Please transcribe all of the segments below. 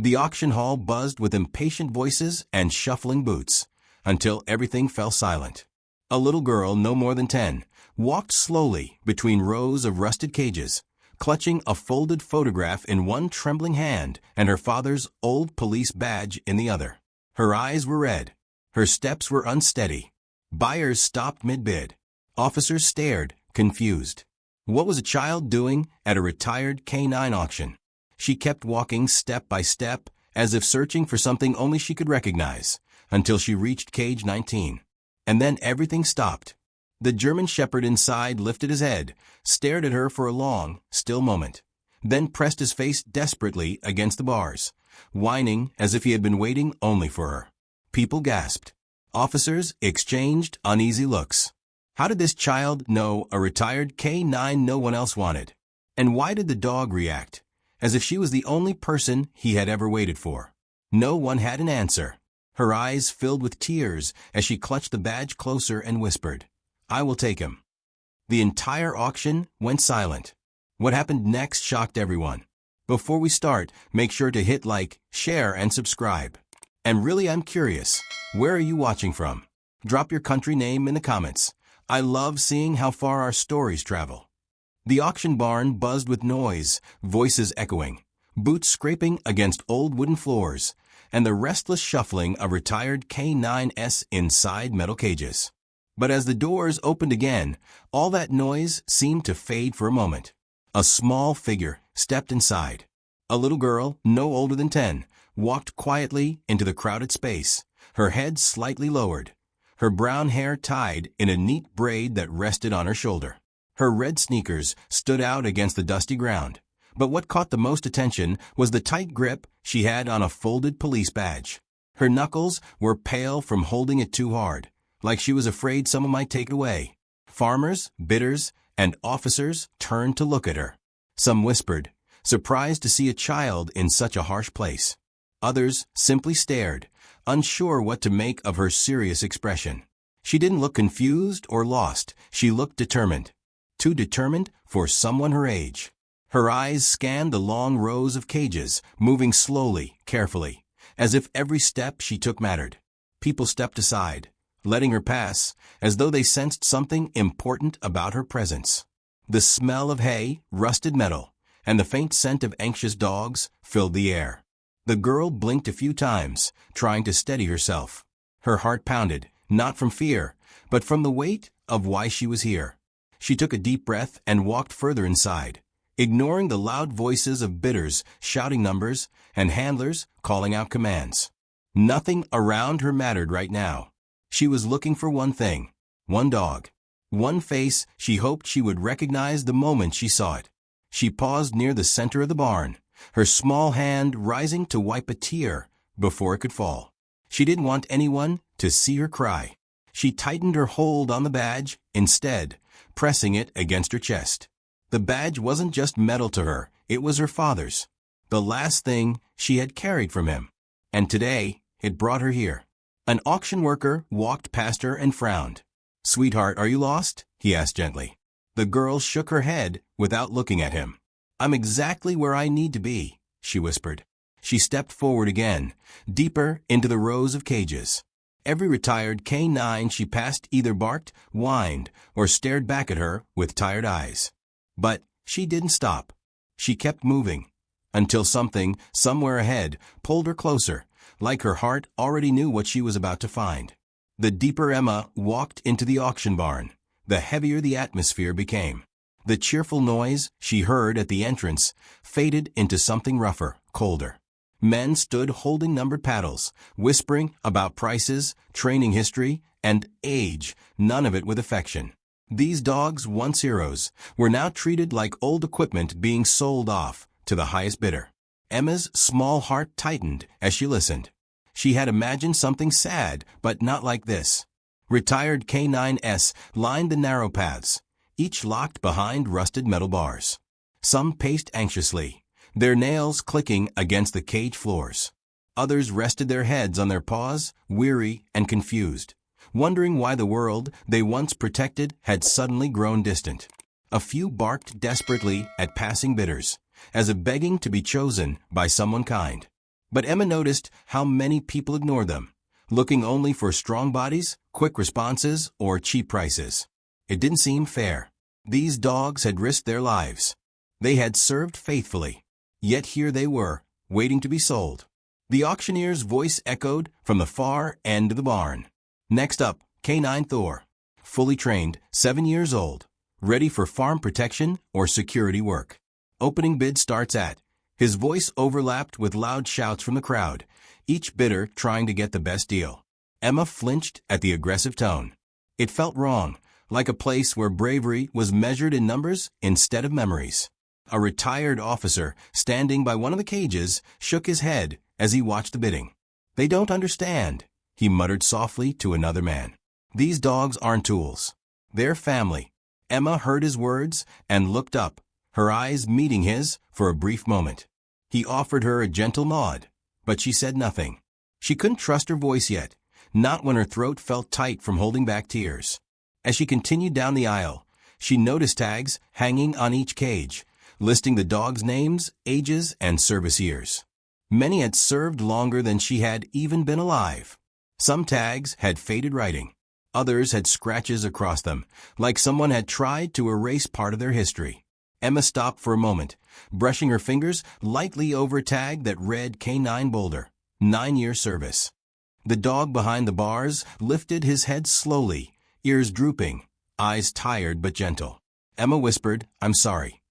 The auction hall buzzed with impatient voices and shuffling boots, until everything fell silent. A little girl, no more than 10, walked slowly between rows of rusted cages, clutching a folded photograph in one trembling hand and her father's old police badge in the other. Her eyes were red. Her steps were unsteady. Buyers stopped mid-bid. Officers stared, confused. What was a child doing at a retired K9 auction? She kept walking step by step, as if searching for something only she could recognize, until she reached cage 19. And then everything stopped. The German Shepherd inside lifted his head, stared at her for a long, still moment, then pressed his face desperately against the bars, whining as if he had been waiting only for her. People gasped. Officers exchanged uneasy looks. How did this child know a retired K9 no one else wanted? And why did the dog react, as if she was the only person he had ever waited for? No one had an answer. Her eyes filled with tears as she clutched the badge closer and whispered, "I will take him." The entire auction went silent. What happened next shocked everyone. Before we start, make sure to hit like, share, and subscribe. And really, I'm curious, where are you watching from? Drop your country name in the comments. I love seeing how far our stories travel. The auction barn buzzed with noise, voices echoing, boots scraping against old wooden floors, and the restless shuffling of retired K9s inside metal cages. But as the doors opened again, all that noise seemed to fade for a moment. A small figure stepped inside. A little girl, no older than 10, walked quietly into the crowded space, her head slightly lowered, her brown hair tied in a neat braid that rested on her shoulder. Her red sneakers stood out against the dusty ground, but what caught the most attention was the tight grip she had on a folded police badge. Her knuckles were pale from holding it too hard, like she was afraid someone might take it away. Farmers, bidders, and officers turned to look at her. Some whispered, surprised to see a child in such a harsh place. Others simply stared, unsure what to make of her serious expression. She didn't look confused or lost. She looked determined. Too determined for someone her age. Her eyes scanned the long rows of cages, moving slowly, carefully, as if every step she took mattered. People stepped aside, letting her pass, as though they sensed something important about her presence. The smell of hay, rusted metal, and the faint scent of anxious dogs filled the air. The girl blinked a few times, trying to steady herself. Her heart pounded, not from fear, but from the weight of why she was here. She took a deep breath and walked further inside, ignoring the loud voices of bidders shouting numbers and handlers calling out commands. Nothing around her mattered right now. She was looking for one thing, one dog, one face she hoped she would recognize the moment she saw it. She paused near the center of the barn, her small hand rising to wipe a tear before it could fall. She didn't want anyone to see her cry. She tightened her hold on the badge, instead, pressing it against her chest. The badge wasn't just metal to her, it was her father's. The last thing she had carried from him. And today, it brought her here. An auction worker walked past her and frowned. "Sweetheart, are you lost?" he asked gently. The girl shook her head without looking at him. "I'm exactly where I need to be," she whispered. She stepped forward again, deeper into the rows of cages. Every retired K9 she passed either barked, whined, or stared back at her with tired eyes. But she didn't stop. She kept moving, until something, somewhere ahead, pulled her closer, like her heart already knew what she was about to find. The deeper Emma walked into the auction barn, the heavier the atmosphere became. The cheerful noise she heard at the entrance faded into something rougher, colder. Men stood holding numbered paddles, whispering about prices, training history, and age, none of it with affection. These dogs, once heroes, were now treated like old equipment being sold off to the highest bidder. Emma's small heart tightened as she listened. She had imagined something sad, but not like this. Retired K9s lined the narrow paths, each locked behind rusted metal bars. Some paced anxiously, their nails clicking against the cage floors. Others rested their heads on their paws, weary and confused, wondering why the world they once protected had suddenly grown distant. A few barked desperately at passing bidders, as if begging to be chosen by someone kind. But Emma noticed how many people ignored them, looking only for strong bodies, quick responses, or cheap prices. It didn't seem fair. These dogs had risked their lives. They had served faithfully. Yet here they were, waiting to be sold. The auctioneer's voice echoed from the far end of the barn. Next up, Canine Thor. Fully trained, 7 years old. Ready for farm protection or security work. Opening bid starts at. His voice overlapped with loud shouts from the crowd, each bidder trying to get the best deal. Emma flinched at the aggressive tone. It felt wrong, like a place where bravery was measured in numbers instead of memories. A retired officer, standing by one of the cages, shook his head as he watched the bidding. "They don't understand," he muttered softly to another man. "These dogs aren't tools. They're family." Emma heard his words and looked up, her eyes meeting his for a brief moment. He offered her a gentle nod, but she said nothing. She couldn't trust her voice yet, not when her throat felt tight from holding back tears. As she continued down the aisle, she noticed tags hanging on each cage, listing the dogs' names, ages, and service years. Many had served longer than she had even been alive. Some tags had faded writing. Others had scratches across them, like someone had tried to erase part of their history. Emma stopped for a moment, brushing her fingers lightly over a tag that read Canine Boulder, 9-year service. The dog behind the bars lifted his head slowly, ears drooping, eyes tired but gentle. Emma whispered, "I'm sorry."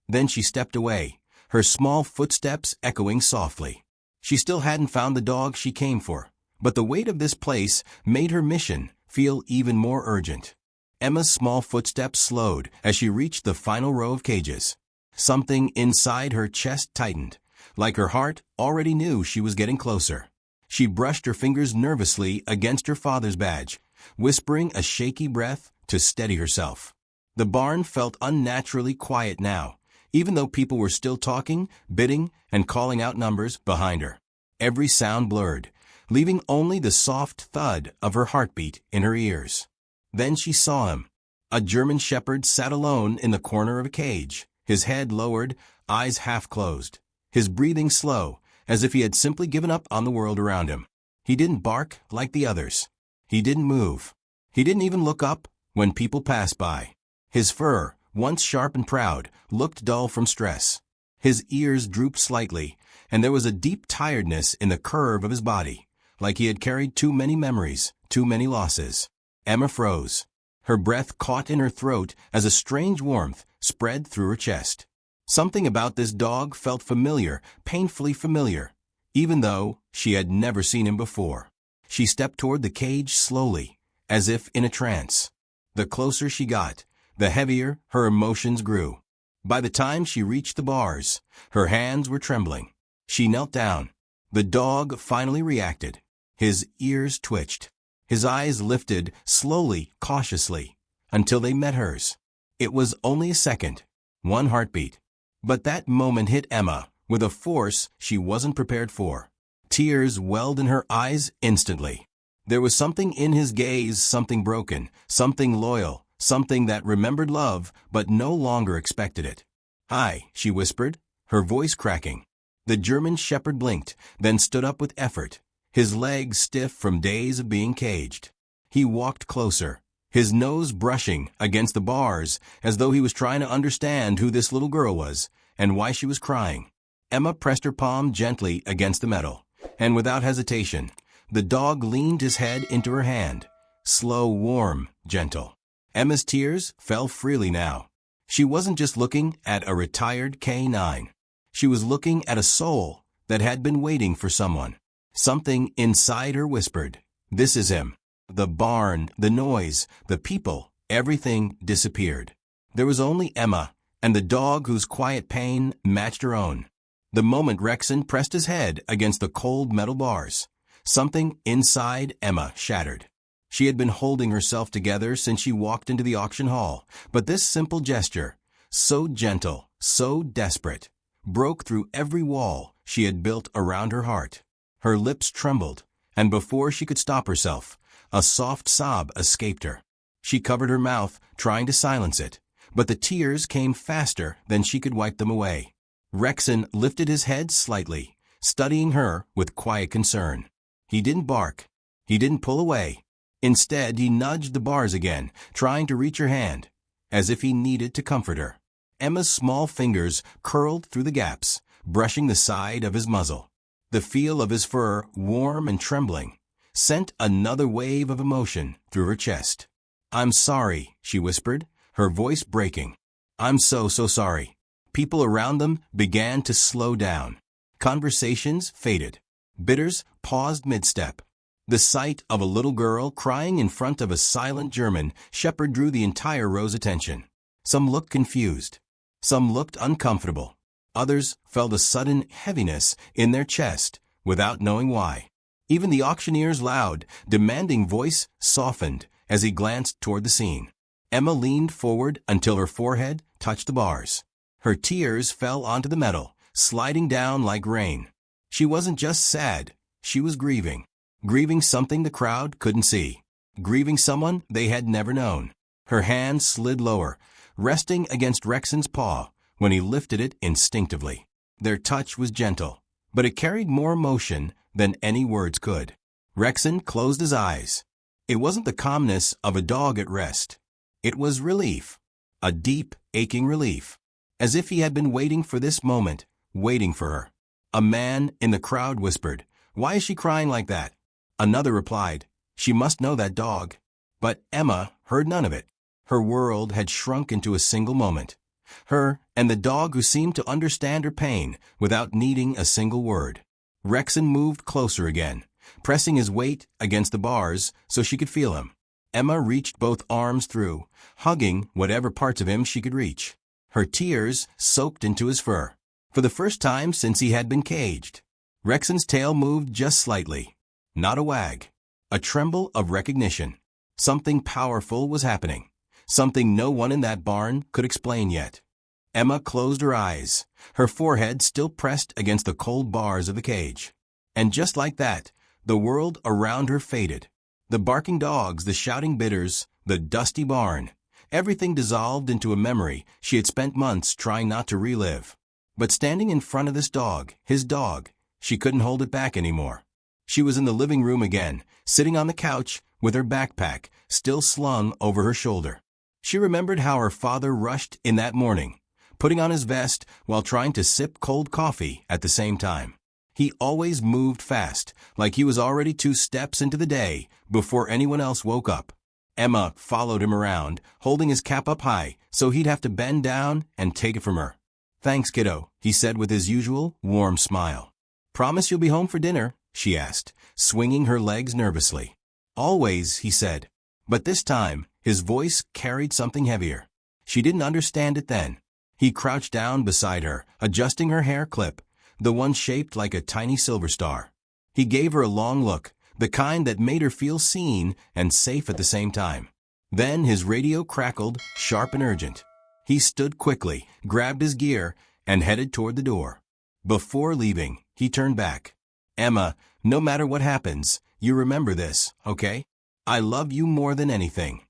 Then she stepped away, her small footsteps echoing softly. She still hadn't found the dog she came for, but the weight of this place made her mission feel even more urgent. Emma's small footsteps slowed as she reached the final row of cages. Something inside her chest tightened, like her heart already knew she was getting closer. She brushed her fingers nervously against her father's badge, whispering a shaky breath to steady herself. The barn felt unnaturally quiet now, even though people were still talking, bidding, and calling out numbers behind her. Every sound blurred, leaving only the soft thud of her heartbeat in her ears. Then she saw him. A German shepherd sat alone in the corner of a cage, his head lowered, eyes half closed, his breathing slow, as if he had simply given up on the world around him. He didn't bark like the others. He didn't move. He didn't even look up when people passed by. His fur, once sharp and proud, looked dull from stress. His ears drooped slightly, and there was a deep tiredness in the curve of his body, like he had carried too many memories, too many losses. Emma froze. Her breath caught in her throat as a strange warmth spread through her chest. Something about this dog felt familiar, painfully familiar, even though she had never seen him before. She stepped toward the cage slowly, as if in a trance. The closer she got, the heavier her emotions grew. By the time she reached the bars, her hands were trembling. She knelt down. The dog finally reacted. His ears twitched. His eyes lifted slowly, cautiously, until they met hers. It was only a second, one heartbeat. But that moment hit Emma with a force she wasn't prepared for. Tears welled in her eyes instantly. There was something in his gaze, something broken, something loyal, something that remembered love but no longer expected it. "Hi," she whispered, her voice cracking. The German shepherd blinked, then stood up with effort, his legs stiff from days of being caged. He walked closer, his nose brushing against the bars as though he was trying to understand who this little girl was and why she was crying. Emma pressed her palm gently against the metal, and without hesitation, the dog leaned his head into her hand, slow, warm, gentle. Emma's tears fell freely now. She wasn't just looking at a retired K9. She was looking at a soul that had been waiting for someone. Something inside her whispered, "This is him." The barn, the noise, the people, everything disappeared. There was only Emma and the dog whose quiet pain matched her own. The moment Rexon pressed his head against the cold metal bars, something inside Emma shattered. She had been holding herself together since she walked into the auction hall, but this simple gesture, so gentle, so desperate, broke through every wall she had built around her heart. Her lips trembled, and before she could stop herself, a soft sob escaped her. She covered her mouth, trying to silence it, but the tears came faster than she could wipe them away. Rexon lifted his head slightly, studying her with quiet concern. He didn't bark. He didn't pull away. Instead, he nudged the bars again, trying to reach her hand, as if he needed to comfort her. Emma's small fingers curled through the gaps, brushing the side of his muzzle. The feel of his fur, warm and trembling, sent another wave of emotion through her chest. "I'm sorry," she whispered, her voice breaking. "I'm so sorry." People around them began to slow down. Conversations faded. Bidders paused mid-step. The sight of a little girl crying in front of a silent German shepherd drew the entire row's attention. Some looked confused. Some looked uncomfortable. Others felt a sudden heaviness in their chest without knowing why. Even the auctioneer's loud, demanding voice softened as he glanced toward the scene. Emma leaned forward until her forehead touched the bars. Her tears fell onto the metal, sliding down like rain. She wasn't just sad, she was grieving. Grieving something the crowd couldn't see. Grieving someone they had never known. Her hand slid lower, resting against Rexon's paw when he lifted it instinctively. Their touch was gentle, but it carried more emotion than any words could. Rexon closed his eyes. It wasn't the calmness of a dog at rest. It was relief. A deep, aching relief. As if he had been waiting for this moment, waiting for her. A man in the crowd whispered, "Why is she crying like that?" Another replied, "She must know that dog." But Emma heard none of it. Her world had shrunk into a single moment. Her and the dog who seemed to understand her pain without needing a single word. Rexon moved closer again, pressing his weight against the bars so she could feel him. Emma reached both arms through, hugging whatever parts of him she could reach. Her tears soaked into his fur. For the first time since he had been caged, Rexon's tail moved just slightly. Not a wag. A tremble of recognition. Something powerful was happening. Something no one in that barn could explain yet. Emma closed her eyes, her forehead still pressed against the cold bars of the cage. And just like that, the world around her faded. The barking dogs, the shouting bidders, the dusty barn. Everything dissolved into a memory she had spent months trying not to relive. But standing in front of this dog, his dog, she couldn't hold it back anymore. She was in the living room again, sitting on the couch with her backpack still slung over her shoulder. She remembered how her father rushed in that morning, putting on his vest while trying to sip cold coffee at the same time. He always moved fast, like he was already 2 steps into the day before anyone else woke up. Emma followed him around, holding his cap up high so he'd have to bend down and take it from her. "Thanks, kiddo," he said with his usual warm smile. "Promise you'll be home for dinner?" she asked, swinging her legs nervously. "Always," he said. But this time, his voice carried something heavier. She didn't understand it then. He crouched down beside her, adjusting her hair clip, the one shaped like a tiny silver star. He gave her a long look, the kind that made her feel seen and safe at the same time. Then his radio crackled, sharp and urgent. He stood quickly, grabbed his gear, and headed toward the door. Before leaving, he turned back. "Emma, no matter what happens, you remember this, okay? I love you more than anything."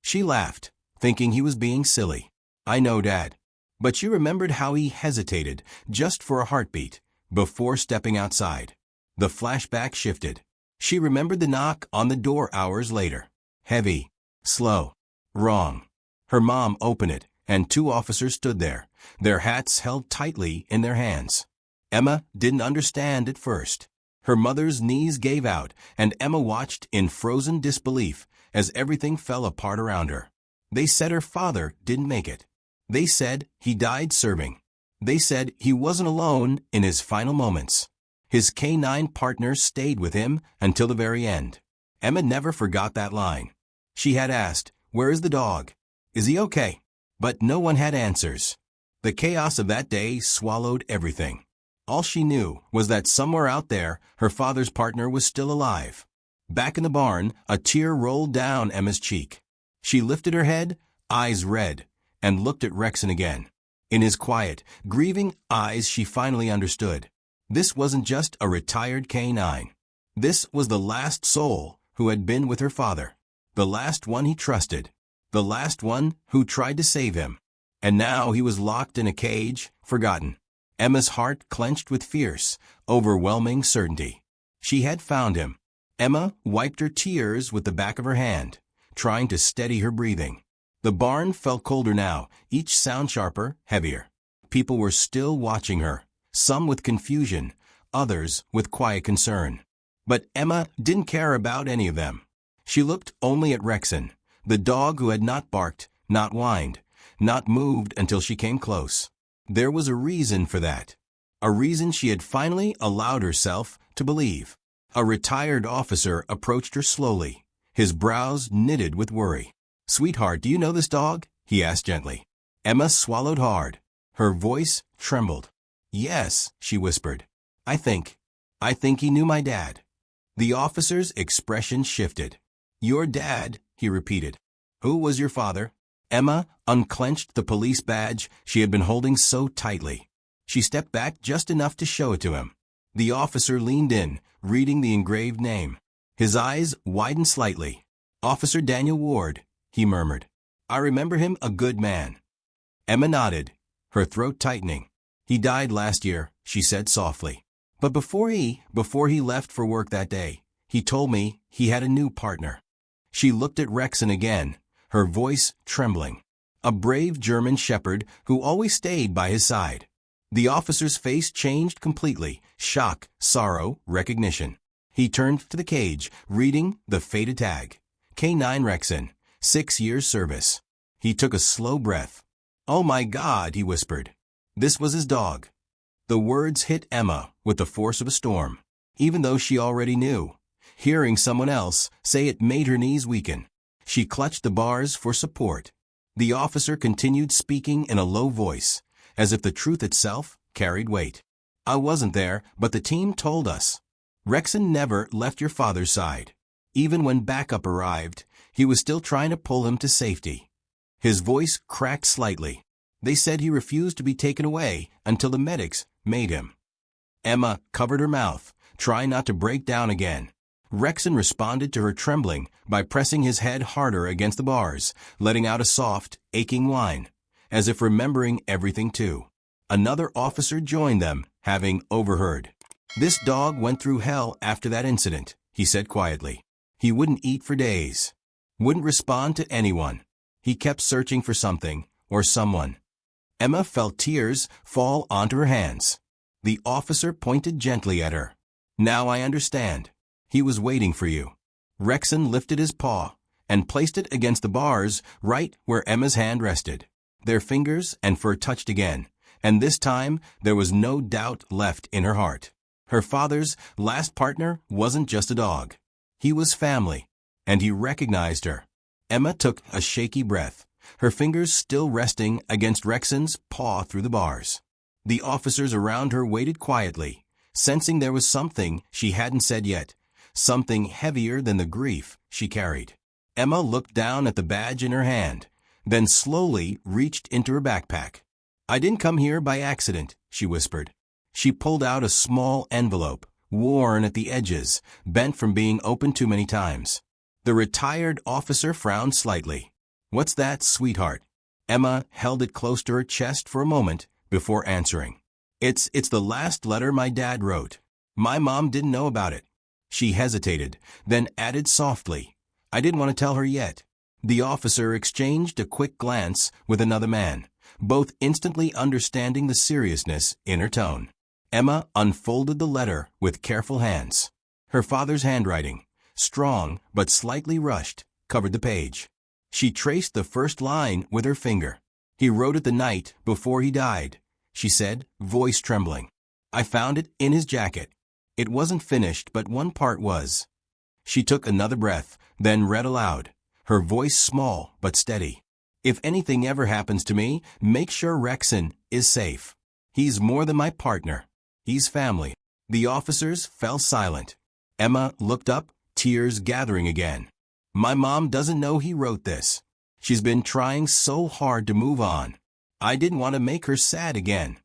She laughed, thinking he was being silly. "I know, Dad." But she remembered how he hesitated, just for a heartbeat, before stepping outside. The flashback shifted. She remembered the knock on the door hours later. Heavy, slow, wrong. Her mom opened it, and 2 officers stood there, their hats held tightly in their hands. Emma didn't understand at first. Her mother's knees gave out, and Emma watched in frozen disbelief as everything fell apart around her. They said her father didn't make it. They said he died serving. They said he wasn't alone in his final moments. His K9 partner stayed with him until the very end. Emma never forgot that line. She had asked, "Where is the dog? Is he okay?" But no one had answers. The chaos of that day swallowed everything. All she knew was that somewhere out there, her father's partner was still alive. Back in the barn, a tear rolled down Emma's cheek. She lifted her head, eyes red, and looked at Rexon again. In his quiet, grieving eyes she finally understood. This wasn't just a retired K9. This was the last soul who had been with her father. The last one he trusted. The last one who tried to save him. And now he was locked in a cage, forgotten. Emma's heart clenched with fierce, overwhelming certainty. She had found him. Emma wiped her tears with the back of her hand, trying to steady her breathing. The barn felt colder now, each sound sharper, heavier. People were still watching her, some with confusion, others with quiet concern. But Emma didn't care about any of them. She looked only at Rexon, the dog who had not barked, not whined, not moved until she came close. There was a reason for that. A reason she had finally allowed herself to believe. A retired officer approached her slowly, his brows knitted with worry. "Sweetheart, do you know this dog?" he asked gently. Emma swallowed hard. Her voice trembled. "Yes," she whispered. I think he knew my dad." The officer's expression shifted. "Your dad," he repeated. "Who was your father?" Emma unclenched the police badge she had been holding so tightly. She stepped back just enough to show it to him. The officer leaned in, reading the engraved name. His eyes widened slightly. "Officer Daniel Ward," he murmured. "I remember him a good man." Emma nodded, her throat tightening. "He died last year," she said softly. "But before he left for work that day, he told me he had a new partner." She looked at Rexon again, her voice trembling. A brave German shepherd who always stayed by his side. The officer's face changed completely, shock, sorrow, recognition. He turned to the cage, reading the faded tag. K9 Rexon, 6 years service. He took a slow breath. "Oh my God," he whispered. This was his dog. The words hit Emma with the force of a storm, even though she already knew. Hearing someone else say it made her knees weaken. She clutched the bars for support. The officer continued speaking in a low voice, as if the truth itself carried weight. "I wasn't there, but the team told us. Rexon never left your father's side. Even when backup arrived, he was still trying to pull him to safety." His voice cracked slightly. "They said he refused to be taken away until the medics made him." Emma covered her mouth, trying not to break down again. Rexon responded to her trembling by pressing his head harder against the bars, letting out a soft, aching whine, as if remembering everything too. Another officer joined them, having overheard. "This dog went through hell after that incident," he said quietly. "He wouldn't eat for days. Wouldn't respond to anyone. He kept searching for something or someone." Emma felt tears fall onto her hands. The officer pointed gently at her. "Now I understand. He was waiting for you." Rexon lifted his paw and placed it against the bars right where Emma's hand rested. Their fingers and fur touched again, and this time there was no doubt left in her heart. Her father's last partner wasn't just a dog. He was family, and he recognized her. Emma took a shaky breath, her fingers still resting against Rexon's paw through the bars. The officers around her waited quietly, sensing there was something she hadn't said yet, something heavier than the grief she carried. Emma looked down at the badge in her hand, then slowly reached into her backpack. "I didn't come here by accident," she whispered. She pulled out a small envelope, worn at the edges, bent from being opened too many times. The retired officer frowned slightly. "What's that, sweetheart?" Emma held it close to her chest for a moment before answering. It's the last letter my dad wrote. My mom didn't know about it." She hesitated, then added softly, "I didn't want to tell her yet." The officer exchanged a quick glance with another man, both instantly understanding the seriousness in her tone. Emma unfolded the letter with careful hands. Her father's handwriting, strong but slightly rushed, covered the page. She traced the first line with her finger. "He wrote it the night before he died," she said, voice trembling. "I found it in his jacket. It wasn't finished, but one part was." She took another breath, then read aloud, her voice small but steady. "If anything ever happens to me, make sure Rexon is safe. He's more than my partner. He's family." The officers fell silent. Emma looked up, tears gathering again. "My mom doesn't know he wrote this. She's been trying so hard to move on. I didn't want to make her sad again."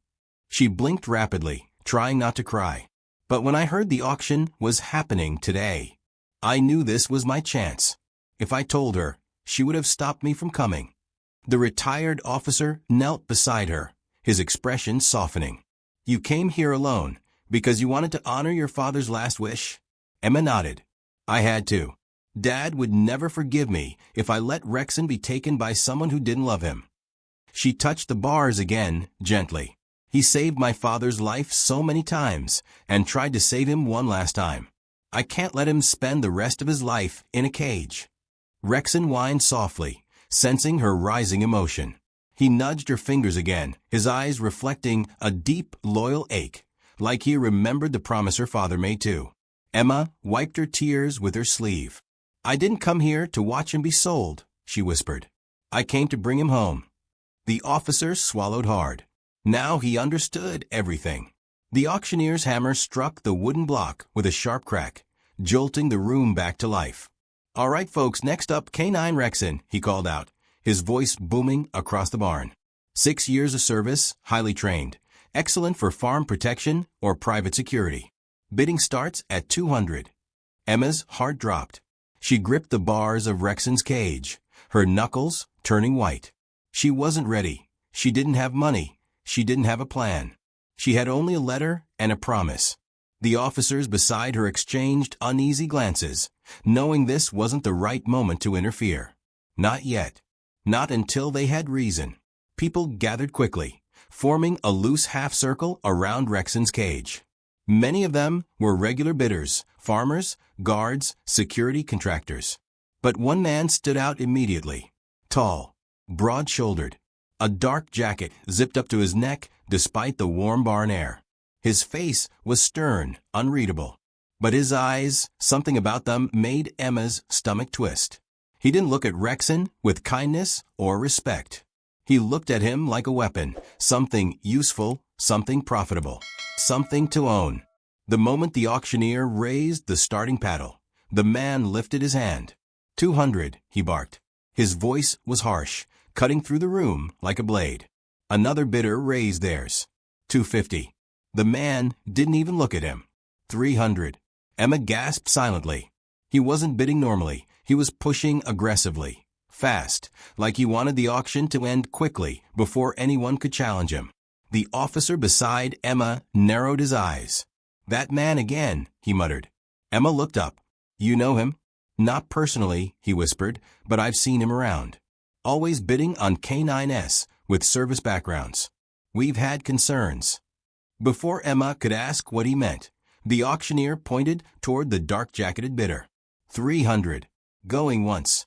She blinked rapidly, trying not to cry. "But when I heard the auction was happening today, I knew this was my chance. If I told her, she would have stopped me from coming." The retired officer knelt beside her, his expression softening. You came here alone, because you wanted to honor your father's last wish? Emma nodded. I had to. Dad would never forgive me if I let Rexon be taken by someone who didn't love him. She touched the bars again, gently. He saved my father's life so many times, and tried to save him one last time. I can't let him spend the rest of his life in a cage. Rexon whined softly, sensing her rising emotion. He nudged her fingers again, his eyes reflecting a deep, loyal ache, like he remembered the promise her father made too. Emma wiped her tears with her sleeve. I didn't come here to watch him be sold, she whispered. I came to bring him home. The officer swallowed hard. Now he understood everything. The auctioneer's hammer struck the wooden block with a sharp crack, jolting the room back to life. All right, folks, next up, K9 Rexon, he called out, his voice booming across the barn. 6 years of service, highly trained, excellent for farm protection or private security. Bidding starts at 200. Emma's heart dropped. She gripped the bars of Rexon's cage, her knuckles turning white. She wasn't ready. She didn't have money. She didn't have a plan. She had only a letter and a promise. The officers beside her exchanged uneasy glances, knowing this wasn't the right moment to interfere. Not yet. Not until they had reason. People gathered quickly, forming a loose half-circle around Rexon's cage. Many of them were regular bidders, farmers, guards, security contractors. But one man stood out immediately. Tall, broad-shouldered, a dark jacket zipped up to his neck despite the warm barn air. His face was stern, unreadable. But his eyes, something about them made Emma's stomach twist. He didn't look at Rexon with kindness or respect. He looked at him like a weapon, something useful, something profitable, something to own. The moment the auctioneer raised the starting paddle, the man lifted his hand. 200, he barked. His voice was harsh, cutting through the room like a blade. Another bidder raised theirs. 250. The man didn't even look at him. 300. Emma gasped silently. He wasn't bidding normally. He was pushing aggressively, fast, like he wanted the auction to end quickly before anyone could challenge him. The officer beside Emma narrowed his eyes. That man again, he muttered. Emma looked up. You know him? Not personally, he whispered, but I've seen him around. Always bidding on K9S with service backgrounds. We've had concerns. Before Emma could ask what he meant, the auctioneer pointed toward the dark-jacketed bidder. 300. Going once.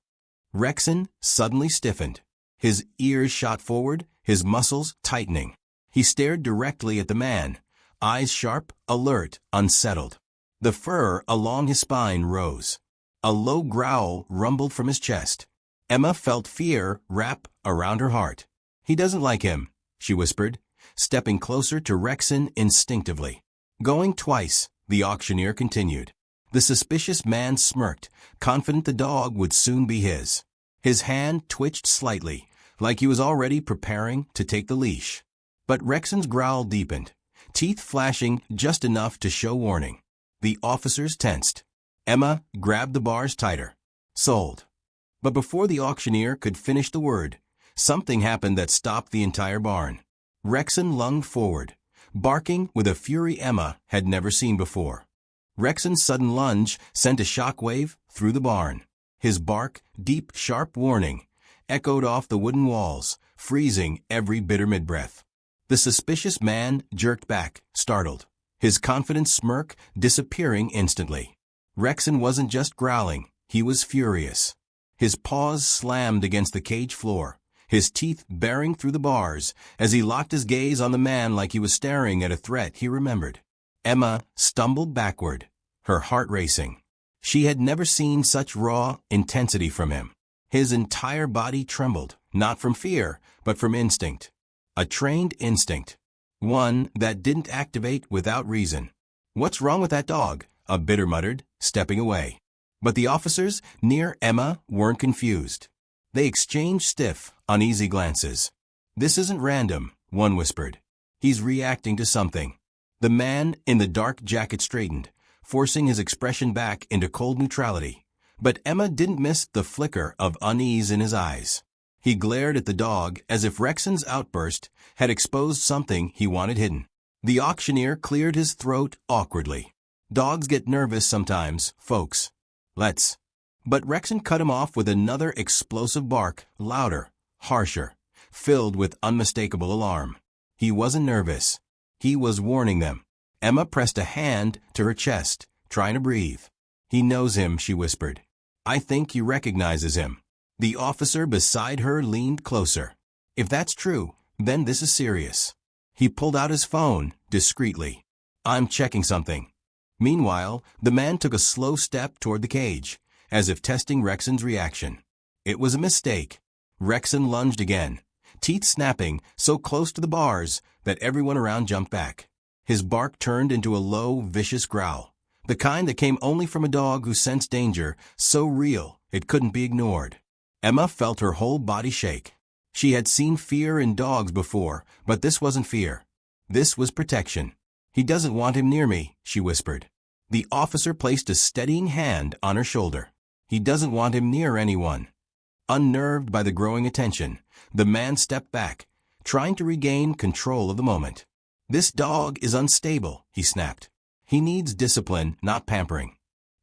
Rexon suddenly stiffened. His ears shot forward, his muscles tightening. He stared directly at the man, eyes sharp, alert, unsettled. The fur along his spine rose. A low growl rumbled from his chest. Emma felt fear wrap around her heart. He doesn't like him, she whispered, stepping closer to Rexon instinctively. Going twice, the auctioneer continued. The suspicious man smirked, confident the dog would soon be his. His hand twitched slightly, like he was already preparing to take the leash. But Rexon's growl deepened, teeth flashing just enough to show warning. The officers tensed. Emma grabbed the bars tighter. Sold. But before the auctioneer could finish the word, something happened that stopped the entire barn. Rexon lunged forward, barking with a fury Emma had never seen before. Rexon's sudden lunge sent a shockwave through the barn. His bark, deep, sharp warning, echoed off the wooden walls, freezing every bitter mid-breath. The suspicious man jerked back, startled, his confident smirk disappearing instantly. Rexon wasn't just growling, he was furious. His paws slammed against the cage floor, his teeth baring through the bars as he locked his gaze on the man like he was staring at a threat he remembered. Emma stumbled backward, her heart racing. She had never seen such raw intensity from him. His entire body trembled, not from fear, but from instinct. A trained instinct. One that didn't activate without reason. What's wrong with that dog? A bidder muttered, stepping away. But the officers near Emma weren't confused. They exchanged stiff, uneasy glances. This isn't random, one whispered. He's reacting to something. The man in the dark jacket straightened, forcing his expression back into cold neutrality. But Emma didn't miss the flicker of unease in his eyes. He glared at the dog as if Rexon's outburst had exposed something he wanted hidden. The auctioneer cleared his throat awkwardly. Dogs get nervous sometimes, folks. Let's. But Rexon cut him off with another explosive bark, louder, harsher, filled with unmistakable alarm. He wasn't nervous. He was warning them. Emma pressed a hand to her chest, trying to breathe. He knows him, she whispered. I think he recognizes him. The officer beside her leaned closer. If that's true, then this is serious. He pulled out his phone, discreetly. I'm checking something. Meanwhile, the man took a slow step toward the cage, as if testing Rexon's reaction. It was a mistake. Rexon lunged again, teeth snapping so close to the bars that everyone around jumped back. His bark turned into a low, vicious growl, the kind that came only from a dog who sensed danger, so real it couldn't be ignored. Emma felt her whole body shake. She had seen fear in dogs before, but this wasn't fear. This was protection. He doesn't want him near me, she whispered. The officer placed a steadying hand on her shoulder. He doesn't want him near anyone. Unnerved by the growing attention, the man stepped back, trying to regain control of the moment. This dog is unstable, he snapped. He needs discipline, not pampering.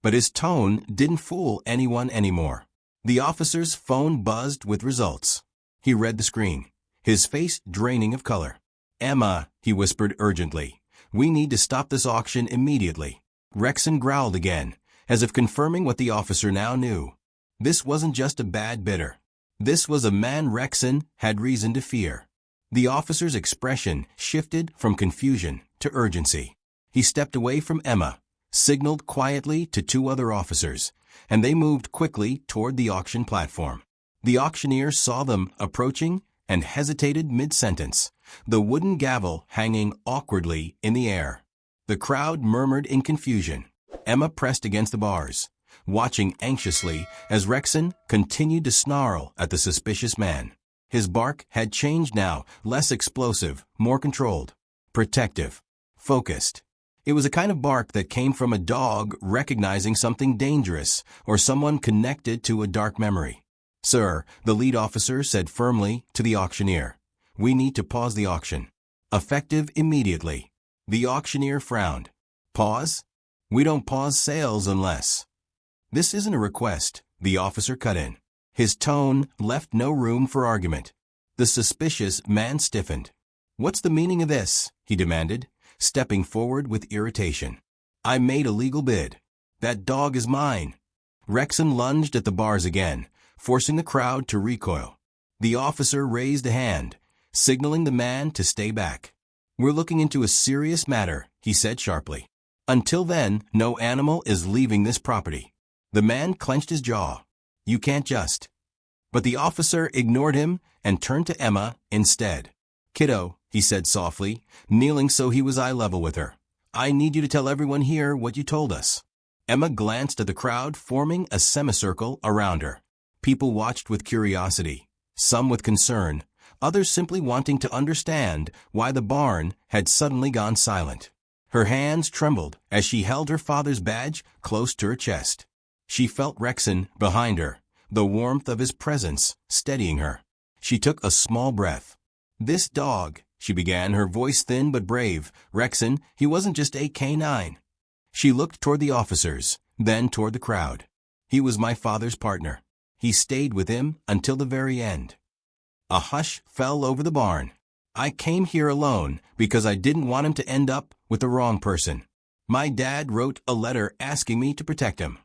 But his tone didn't fool anyone anymore. The officer's phone buzzed with results. He read the screen, his face draining of color. Emma, he whispered urgently, we need to stop this auction immediately. Rexon growled again, as if confirming what the officer now knew. This wasn't just a bad bidder. This was a man Rexon had reason to fear. The officer's expression shifted from confusion to urgency. He stepped away from Emma, signaled quietly to two other officers, and they moved quickly toward the auction platform. The auctioneer saw them approaching and hesitated mid-sentence, the wooden gavel hanging awkwardly in the air. The crowd murmured in confusion. Emma pressed against the bars, watching anxiously as Rexon continued to snarl at the suspicious man. His bark had changed now, less explosive, more controlled, protective, focused. It was a kind of bark that came from a dog recognizing something dangerous or someone connected to a dark memory. Sir, the lead officer said firmly to the auctioneer, we need to pause the auction. Effective immediately. The auctioneer frowned. Pause? We don't pause sales unless. This isn't a request, the officer cut in. His tone left no room for argument. The suspicious man stiffened. What's the meaning of this? He demanded, stepping forward with irritation. I made a legal bid. That dog is mine. Rexon lunged at the bars again, forcing the crowd to recoil. The officer raised a hand, signaling the man to stay back. We're looking into a serious matter, he said sharply. Until then, no animal is leaving this property. The man clenched his jaw. You can't just. But the officer ignored him and turned to Emma instead. Kiddo, he said softly, kneeling so he was eye level with her. I need you to tell everyone here what you told us. Emma glanced at the crowd forming a semicircle around her. People watched with curiosity, some with concern, others simply wanting to understand why the barn had suddenly gone silent. Her hands trembled as she held her father's badge close to her chest. She felt Rexon behind her, the warmth of his presence steadying her. She took a small breath. This dog, she began, her voice thin but brave. Rexon, he wasn't just a canine. She looked toward the officers, then toward the crowd. He was my father's partner. He stayed with him until the very end. A hush fell over the barn. I came here alone because I didn't want him to end up with the wrong person. My dad wrote a letter asking me to protect him.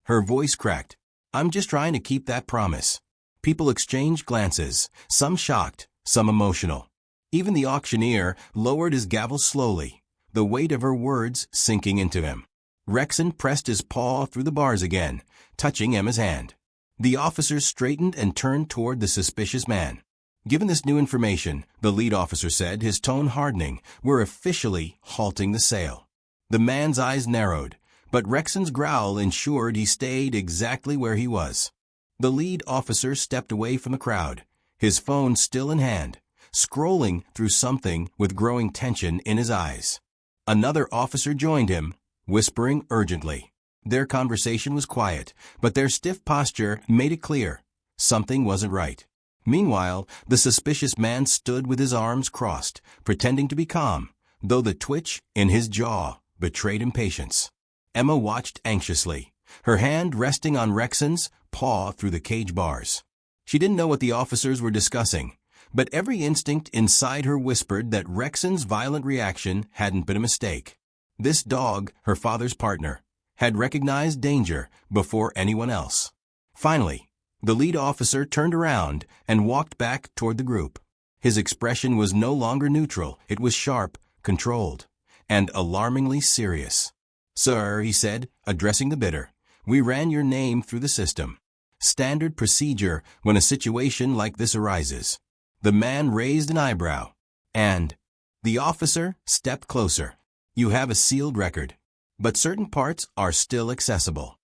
Her voice cracked. I'm just trying to keep that promise. People exchanged glances, some shocked, some emotional. Even the auctioneer lowered his gavel slowly, the weight of her words sinking into him. Rexon pressed his paw through the bars again, touching Emma's hand. The officers straightened and turned toward the suspicious man. Given this new information, the lead officer said, his tone hardening, we're officially halting the sale. The man's eyes narrowed, but Rexon's growl ensured he stayed exactly where he was. The lead officer stepped away from the crowd, his phone still in hand, scrolling through something with growing tension in his eyes. Another officer joined him, whispering urgently. Their conversation was quiet, but their stiff posture made it clear. Something wasn't right. Meanwhile, the suspicious man stood with his arms crossed, pretending to be calm, though the twitch in his jaw betrayed impatience. Emma watched anxiously, her hand resting on Rexon's paw through the cage bars. She didn't know what the officers were discussing, but every instinct inside her whispered that Rexon's violent reaction hadn't been a mistake. This dog, her father's partner, had recognized danger before anyone else. Finally, the lead officer turned around and walked back toward the group. His expression was no longer neutral. It was sharp, controlled, and alarmingly serious. "Sir," he said, addressing the bidder, "we ran your name through the system. Standard procedure when a situation like this arises." The man raised an eyebrow, and the officer stepped closer. "You have a sealed record, but certain parts are still accessible."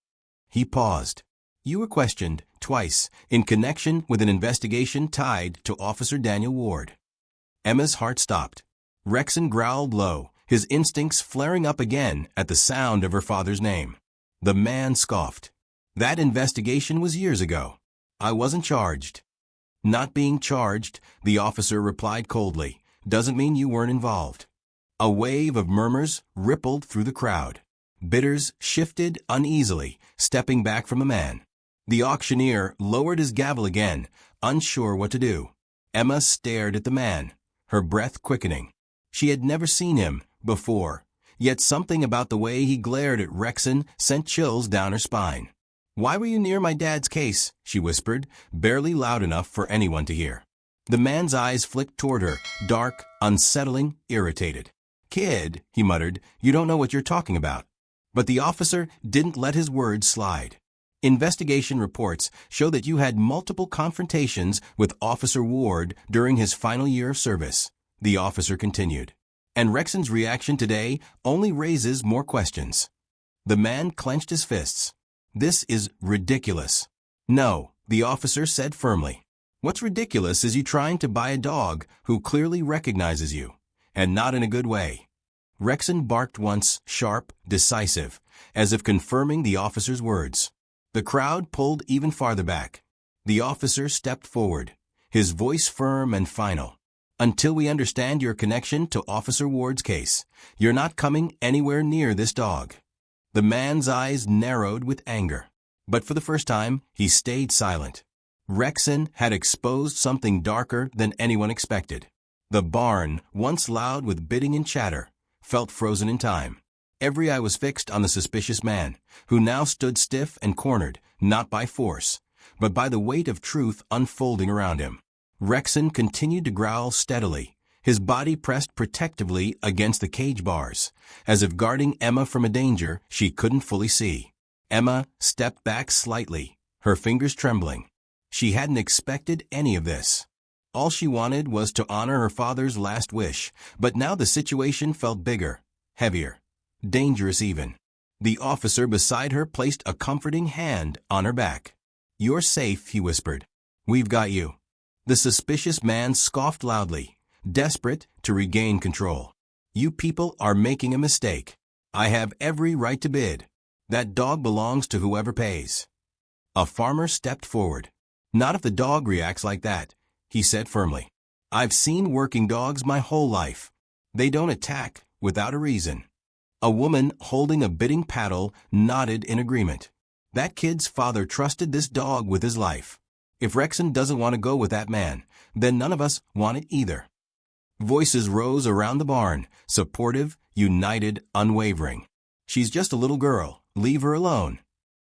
He paused. "You were questioned twice in connection with an investigation tied to Officer Daniel Ward." Emma's heart stopped. Rexon growled low, his instincts flaring up again at the sound of her father's name. The man scoffed. "That investigation was years ago. I wasn't charged." "Not being charged," the officer replied coldly, "doesn't mean you weren't involved." A wave of murmurs rippled through the crowd. Bidders shifted uneasily, stepping back from the man. The auctioneer lowered his gavel again, unsure what to do. Emma stared at the man, her breath quickening. She had never seen him before, yet something about the way he glared at Rexon sent chills down her spine. "Why were you near my dad's case?" she whispered, barely loud enough for anyone to hear. The man's eyes flicked toward her, dark, unsettling, irritated. "Kid," he muttered, "you don't know what you're talking about." But the officer didn't let his words slide. "Investigation reports show that you had multiple confrontations with Officer Ward during his final year of service," the officer continued. "And Rexon's reaction today only raises more questions." The man clenched his fists. "This is ridiculous." "No," the officer said firmly. "What's ridiculous is you trying to buy a dog who clearly recognizes you, and not in a good way." Rexon barked once, sharp, decisive, as if confirming the officer's words. The crowd pulled even farther back. The officer stepped forward, his voice firm and final. "Until we understand your connection to Officer Ward's case, you're not coming anywhere near this dog." The man's eyes narrowed with anger. But for the first time, he stayed silent. Rexon had exposed something darker than anyone expected. The barn, once loud with bidding and chatter, felt frozen in time. Every eye was fixed on the suspicious man, who now stood stiff and cornered, not by force, but by the weight of truth unfolding around him. Rexon continued to growl steadily, his body pressed protectively against the cage bars, as if guarding Emma from a danger she couldn't fully see. Emma stepped back slightly, her fingers trembling. She hadn't expected any of this. All she wanted was to honor her father's last wish, but now the situation felt bigger, heavier, dangerous even. The officer beside her placed a comforting hand on her back. "You're safe," he whispered. "We've got you." The suspicious man scoffed loudly, desperate to regain control. "You people are making a mistake. I have every right to bid. That dog belongs to whoever pays." A farmer stepped forward. "Not if the dog reacts like that," he said firmly. "I've seen working dogs my whole life. They don't attack without a reason." A woman holding a bidding paddle nodded in agreement. "That kid's father trusted this dog with his life. If Rexon doesn't want to go with that man, then none of us want it either." Voices rose around the barn, supportive, united, unwavering. "She's just a little girl. Leave her alone.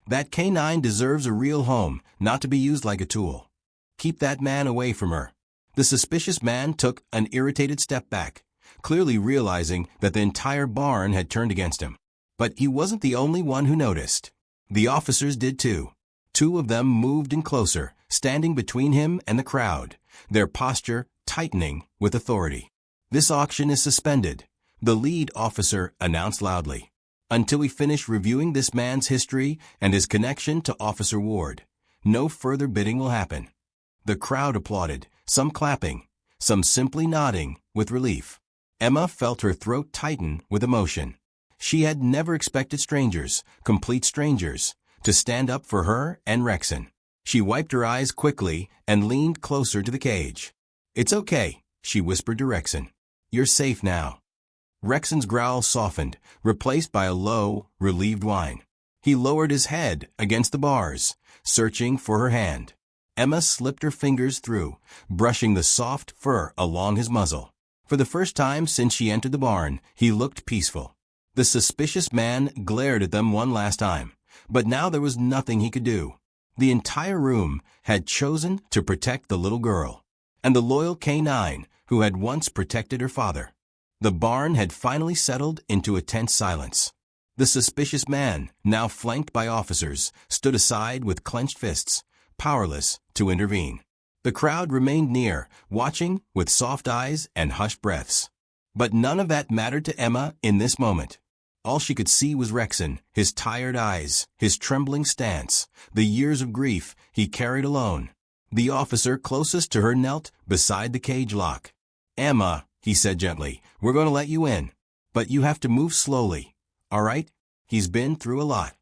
That canine deserves a real home, not to be used like a tool. Keep that man away from her." The suspicious man took an irritated step back, clearly realizing that the entire barn had turned against him. But he wasn't the only one who noticed. The officers did too. Two of them moved in closer, standing between him and the crowd, their posture tightening with authority. "This auction is suspended," the lead officer announced loudly, "until we finish reviewing this man's history and his connection to Officer Ward. No further bidding will happen." The crowd applauded, some clapping, some simply nodding with relief. Emma felt her throat tighten with emotion. She had never expected strangers, complete strangers, to stand up for her and Rexon. She wiped her eyes quickly and leaned closer to the cage. "It's okay," she whispered to Rexon. "You're safe now." Rexon's growl softened, replaced by a low, relieved whine. He lowered his head against the bars, searching for her hand. Emma slipped her fingers through, brushing the soft fur along his muzzle. For the first time since she entered the barn, he looked peaceful. The suspicious man glared at them one last time, but now there was nothing he could do. The entire room had chosen to protect the little girl, and the loyal K-9 who had once protected her father. The barn had finally settled into a tense silence. The suspicious man, now flanked by officers, stood aside with clenched fists, powerless to intervene. The crowd remained near, watching with soft eyes and hushed breaths. But none of that mattered to Emma in this moment. All she could see was Rexon, his tired eyes, his trembling stance, the years of grief he carried alone. The officer closest to her knelt beside the cage lock. "Emma," he said gently, "we're going to let you in. But you have to move slowly. All right? He's been through a lot."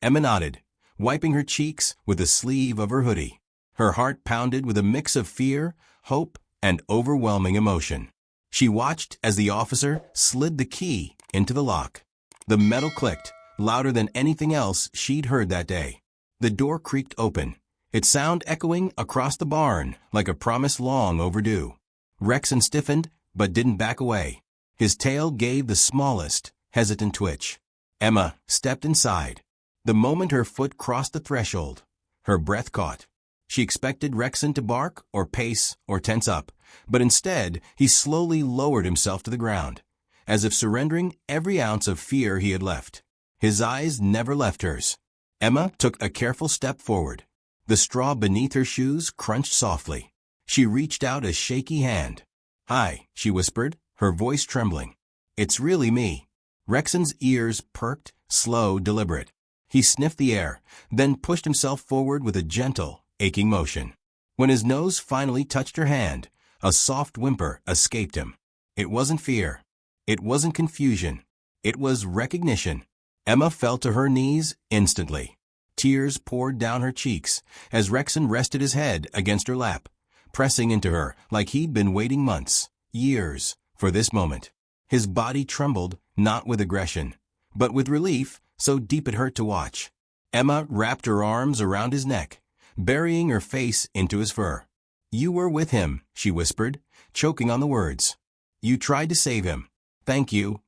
Emma nodded, wiping her cheeks with the sleeve of her hoodie. Her heart pounded with a mix of fear, hope, and overwhelming emotion. She watched as the officer slid the key into the lock. The metal clicked, louder than anything else she'd heard that day. The door creaked open, its sound echoing across the barn like a promise long overdue. Rexon stiffened, but didn't back away. His tail gave the smallest, hesitant twitch. Emma stepped inside. The moment her foot crossed the threshold, her breath caught. She expected Rexon to bark or pace or tense up, but instead he slowly lowered himself to the ground, as if surrendering every ounce of fear he had left. His eyes never left hers. Emma took a careful step forward. The straw beneath her shoes crunched softly. She reached out a shaky hand. "Hi," she whispered, her voice trembling. "It's really me." Rexon's ears perked, slow, deliberate. He sniffed the air, then pushed himself forward with a gentle, aching motion. When his nose finally touched her hand, a soft whimper escaped him. It wasn't fear. It wasn't confusion. It was recognition. Emma fell to her knees instantly. Tears poured down her cheeks as Rexon rested his head against her lap, pressing into her like he'd been waiting months, years, for this moment. His body trembled, not with aggression, but with relief so deep it hurt to watch. Emma wrapped her arms around his neck, burying her face into his fur. "You were with him," she whispered, choking on the words. "You tried to save him. Thank you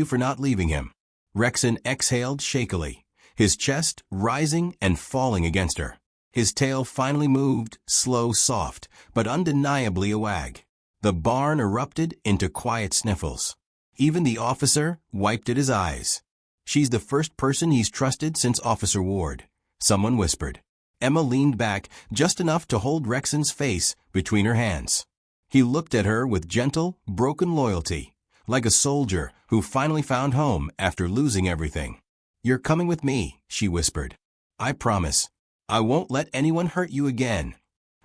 for not leaving him." Rexon exhaled shakily, his chest rising and falling against her. His tail finally moved, slow, soft, but undeniably a wag. The barn erupted into quiet sniffles. Even the officer wiped at his eyes. "She's the first person he's trusted since Officer Ward," someone whispered. Emma leaned back just enough to hold Rexon's face between her hands. He looked at her with gentle, broken loyalty, like a soldier who finally found home after losing everything. "You're coming with me," she whispered. "I promise. I won't let anyone hurt you again."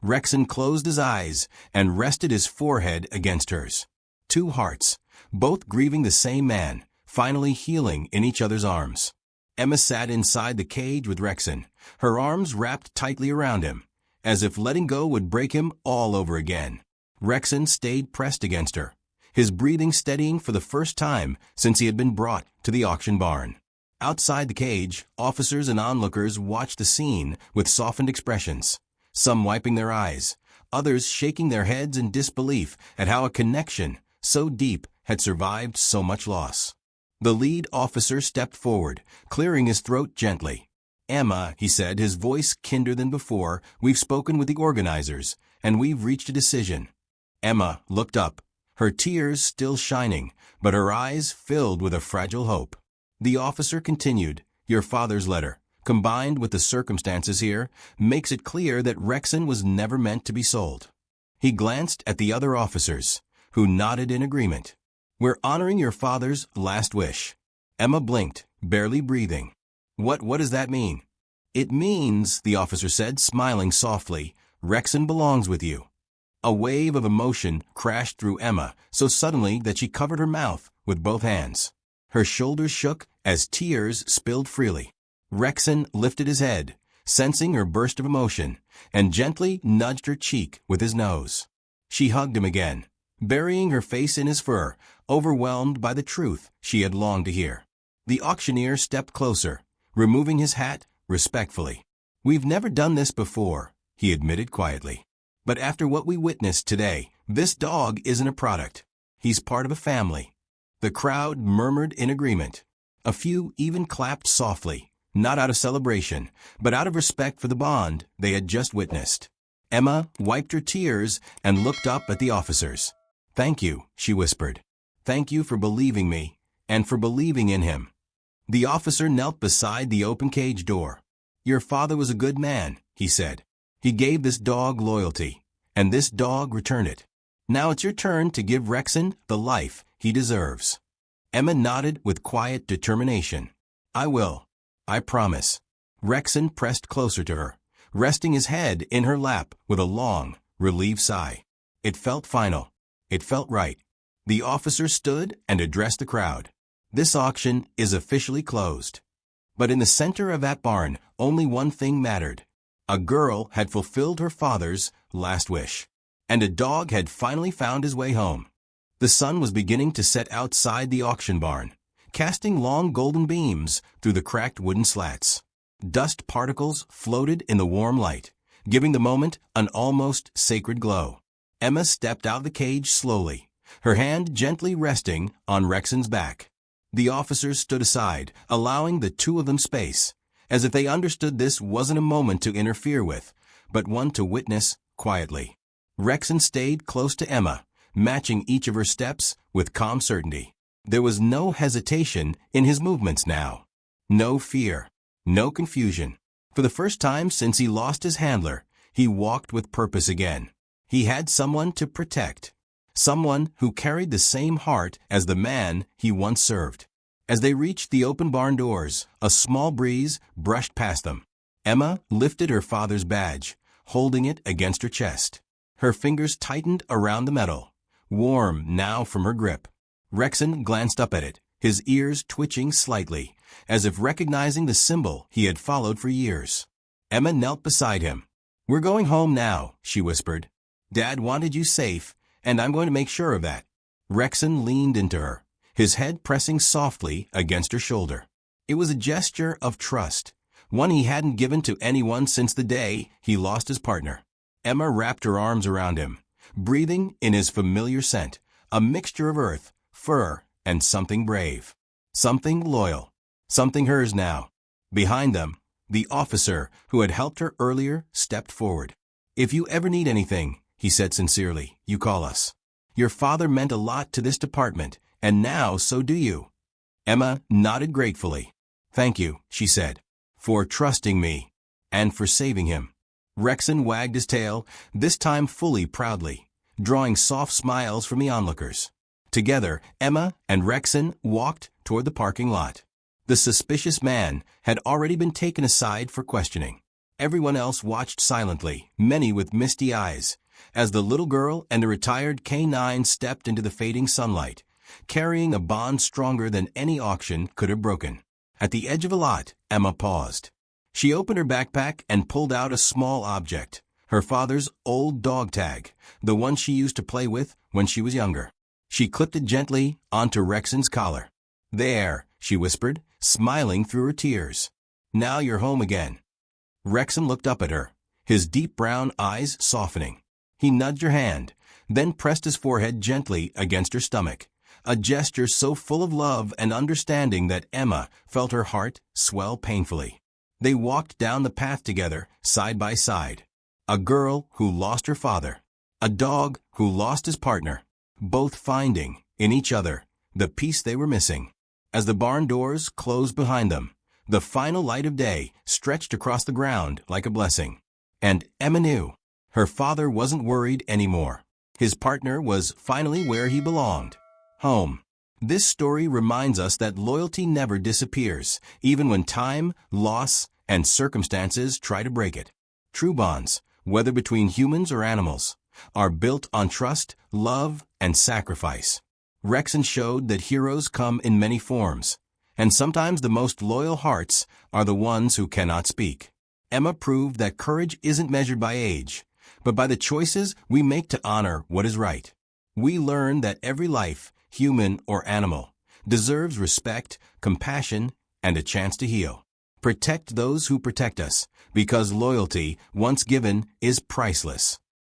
Rexon closed his eyes and rested his forehead against hers. Two hearts, both grieving the same man, finally healing in each other's arms. Emma sat inside the cage with Rexon, her arms wrapped tightly around him, as if letting go would break him all over again. Rexon stayed pressed against her, his breathing steadying for the first time since he had been brought to the auction barn. Outside the cage, officers and onlookers watched the scene with softened expressions, some wiping their eyes, others shaking their heads in disbelief at how a connection so deep had survived so much loss. The lead officer stepped forward, clearing his throat gently. "Emma," he said, his voice kinder than before, "we've spoken with the organizers, and we've reached a decision." Emma looked up, her tears still shining, but her eyes filled with a fragile hope. The officer continued, "Your father's letter, combined with the circumstances here, makes it clear that Rexon was never meant to be sold." He glanced at the other officers, who nodded in agreement. "We're honoring your father's last wish." Emma blinked, barely breathing. What does that mean?" "It means," the officer said, smiling softly, "Rexon belongs with you." A wave of emotion crashed through Emma so suddenly that she covered her mouth with both hands. Her shoulders shook as tears spilled freely. Rexon lifted his head, sensing her burst of emotion, and gently nudged her cheek with his nose. She hugged him again, burying her face in his fur, overwhelmed by the truth she had longed to hear. The auctioneer stepped closer, removing his hat respectfully. "We've never done this before," he admitted quietly. "But after what we witnessed today, this dog isn't a product. He's part of a family." The crowd murmured in agreement. A few even clapped softly, not out of celebration, but out of respect for the bond they had just witnessed. Emma wiped her tears and looked up at the officers. "Thank you," she whispered. "Thank you for believing me, and for believing in him." The officer knelt beside the open cage door. "Your father was a good man," he said. "He gave this dog loyalty, and this dog returned it. Now it's your turn to give Rexon the life he deserves." Emma nodded with quiet determination. "I will. I promise." Rexon pressed closer to her, resting his head in her lap with a long, relieved sigh. It felt final. It felt right. The officer stood and addressed the crowd. "This auction is officially closed." But in the center of that barn, only one thing mattered. A girl had fulfilled her father's last wish, and a dog had finally found his way home. The sun was beginning to set outside the auction barn, casting long golden beams through the cracked wooden slats. Dust particles floated in the warm light, giving the moment an almost sacred glow. Emma stepped out of the cage slowly, her hand gently resting on Rexon's back. The officers stood aside, allowing the two of them space, as if they understood this wasn't a moment to interfere with, but one to witness quietly. Rexon stayed close to Emma, matching each of her steps with calm certainty. There was no hesitation in his movements now. No fear. No confusion. For the first time since he lost his handler, he walked with purpose again. He had someone to protect. Someone who carried the same heart as the man he once served. As they reached the open barn doors, a small breeze brushed past them. Emma lifted her father's badge, holding it against her chest. Her fingers tightened around the metal, warm now from her grip. Rexon glanced up at it, his ears twitching slightly, as if recognizing the symbol he had followed for years. Emma knelt beside him. "We're going home now," she whispered. "Dad wanted you safe, and I'm going to make sure of that." Rexon leaned into her, his head pressing softly against her shoulder. It was a gesture of trust, one he hadn't given to anyone since the day he lost his partner. Emma wrapped her arms around him, breathing in his familiar scent, a mixture of earth, fur, and something brave. Something loyal. Something hers now. Behind them, the officer who had helped her earlier stepped forward. "If you ever need anything," he said sincerely, "you call us. Your father meant a lot to this department, and now so do you." Emma nodded gratefully. "Thank you," she said, "for trusting me, and for saving him." Rexon wagged his tail, this time fully proudly, drawing soft smiles from the onlookers. Together, Emma and Rexon walked toward the parking lot. The suspicious man had already been taken aside for questioning. Everyone else watched silently, many with misty eyes, as the little girl and the retired K9 stepped into the fading sunlight, carrying a bond stronger than any auction could have broken. At the edge of a lot, Emma paused. She opened her backpack and pulled out a small object, her father's old dog tag, the one she used to play with when she was younger. She clipped it gently onto Rexon's collar. "There," she whispered, smiling through her tears. "Now you're home again." Rexon looked up at her, his deep brown eyes softening. He nudged her hand, then pressed his forehead gently against her stomach, a gesture so full of love and understanding that Emma felt her heart swell painfully. They walked down the path together, side by side. A girl who lost her father, a dog who lost his partner, both finding, in each other, the piece they were missing. As the barn doors closed behind them, the final light of day stretched across the ground like a blessing. And Emma knew. Her father wasn't worried anymore. His partner was finally where he belonged. Home. This story reminds us that loyalty never disappears, even when time, loss, and circumstances try to break it. True bonds, whether between humans or animals, are built on trust, love, and sacrifice. Rexon showed that heroes come in many forms, and sometimes the most loyal hearts are the ones who cannot speak. Emma proved that courage isn't measured by age, but by the choices we make to honor what is right. We learn that every life, human or animal, deserves respect, compassion, and a chance to heal. Protect those who protect us, because loyalty, once given, is priceless.